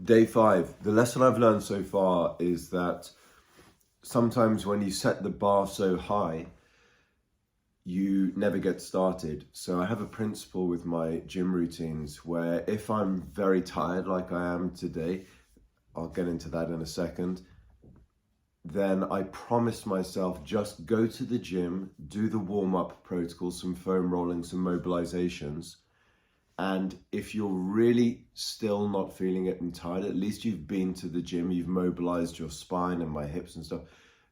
Day 5. The lesson I've learned so far is that sometimes when you set the bar so high, you never get started. So I have a principle with my gym routines where if I'm very tired, like I am today, I'll get into that in a second, then I promise myself just go to the gym, do the warm-up protocol, some foam rolling, some mobilizations. And if you're really still not feeling it and tired, at least you've been to the gym, you've mobilized your spine and my hips and stuff,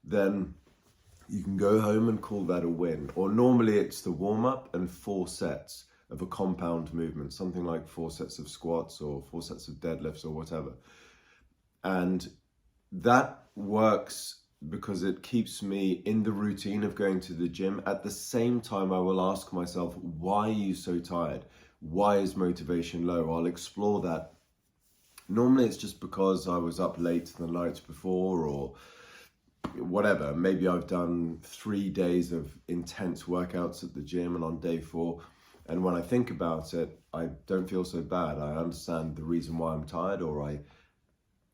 then you can go home and call that a win. Or normally it's the warm-up and 4 sets of a compound movement, something like 4 sets of squats or 4 sets of deadlifts or whatever. And that works because it keeps me in the routine of going to the gym. At the same time, I will ask myself, why are you so tired? Why is motivation low? I'll explore that. Normally it's just because I was up late the night before or whatever. Maybe I've done 3 days of intense workouts at the gym, and on day 4, and when I think about it, I don't feel so bad. I understand the reason why I'm tired, or I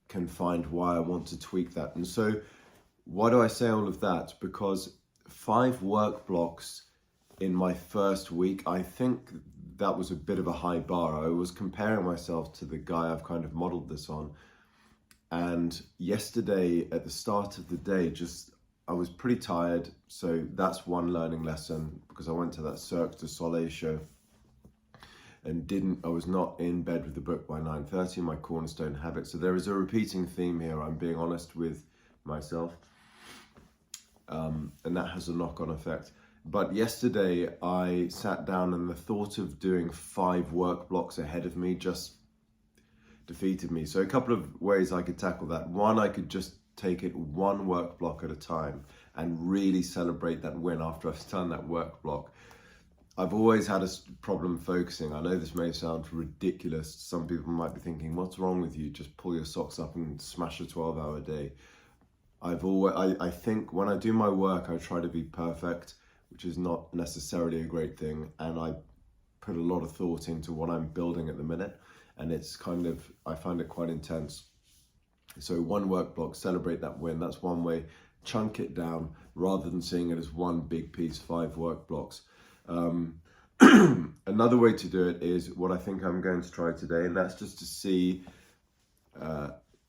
can find why I want to tweak that. And so why do I say all of that? Because 5 work blocks in my first week, I think that was a bit of a high bar. I was comparing myself to the guy I've kind of modeled this on. And yesterday at the start of the day, I was pretty tired. So that's one learning lesson, because I went to that Cirque du Soleil show and I was not in bed with the book by 9:30, my cornerstone habit. So there is a repeating theme here. I'm being honest with myself. And that has a knock-on effect. But yesterday I sat down and the thought of doing 5 work blocks ahead of me just defeated me. So a couple of ways I could tackle that. One, I could just take it 1 work block at a time and really celebrate that win after I've done that work block. I've always had a problem focusing. I know this may sound ridiculous. Some people might be thinking, what's wrong with you? Just pull your socks up and smash a 12-hour day. I think when I do my work, I try to be perfect, which is not necessarily a great thing. And I put a lot of thought into what I'm building at the minute. And it's I find it quite intense. So 1 work block, celebrate that win. That's one way. Chunk it down rather than seeing it as one big piece, 5 work blocks. Another way to do it is what I think I'm going to try today, and that's just to see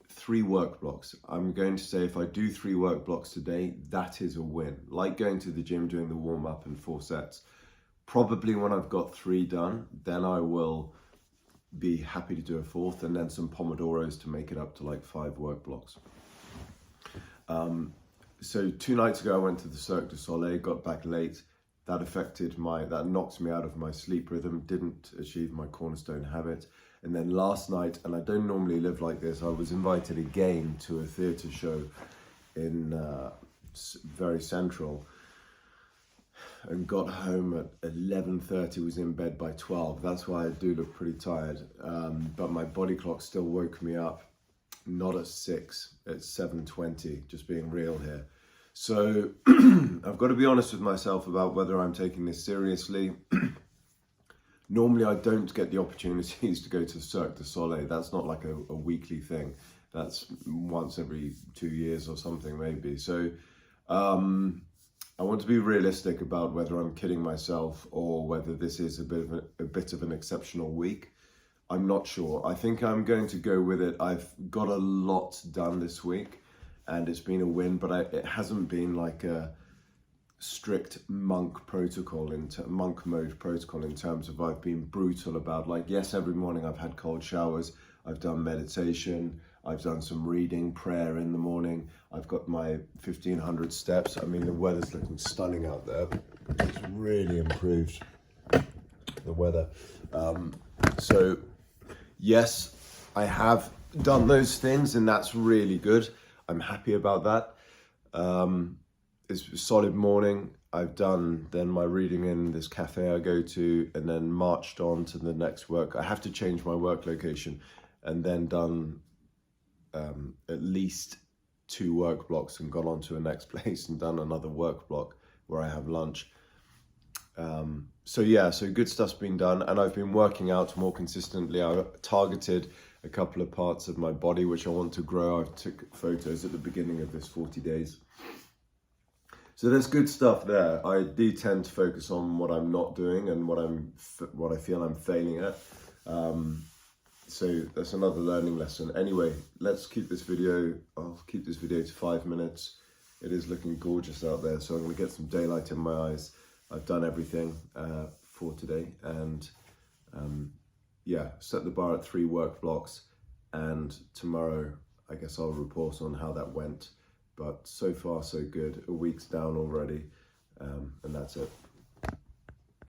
3 work blocks. I'm going to say if I do 3 work blocks today, that is a win. Like going to the gym, doing the warm-up and 4 sets. Probably when I've got 3 done, then I will be happy to do a 4th, and then some Pomodoros to make it up to like 5 work blocks. So 2 nights ago I went to the Cirque du Soleil, got back late. That knocked me out of my sleep rhythm, didn't achieve my cornerstone habit. And then last night, and I don't normally live like this, I was invited again to a theatre show in very central, and got home at 11:30, was in bed by 12. That's why I do look pretty tired. But my body clock still woke me up, not at 6, at 7:20, just being real here. So I've got to be honest with myself about whether I'm taking this seriously. Normally I don't get the opportunities to go to Cirque du Soleil. That's not like a weekly thing. That's once every 2 years or something maybe. So I want to be realistic about whether I'm kidding myself or whether this is a bit of an exceptional week. I'm not sure. I think I'm going to go with it. I've got a lot done this week and it's been a win, but it hasn't been like a strict monk mode protocol in terms of I've been brutal about, like, yes, every morning I've had cold showers, I've done meditation, I've done some reading, prayer in the morning, I've got my 1,500 steps. I mean, the weather's looking stunning out there. It's really improved, the weather. So yes, I have done those things and that's really good. I'm happy about that. It's a solid morning. I've done then my reading in this cafe I go to, and then marched on to the next work. I have to change my work location, and then done at least 2 work blocks and gone on to a next place and done another work block where I have lunch. So yeah, so good stuff's been done, and I've been working out more consistently. I targeted a couple of parts of my body which I want to grow. I took photos at the beginning of this 40 days. So there's good stuff there. I do tend to focus on what I'm not doing and what I feel I'm failing at. So that's another learning lesson. Anyway, let's keep this video, I'll keep this video to 5 minutes. It is looking gorgeous out there, so I'm going to get some daylight in my eyes. I've done everything for today, and yeah, set the bar at 3 work blocks, and tomorrow I guess I'll report on how that went. But so far so good. A week's down already, and that's it.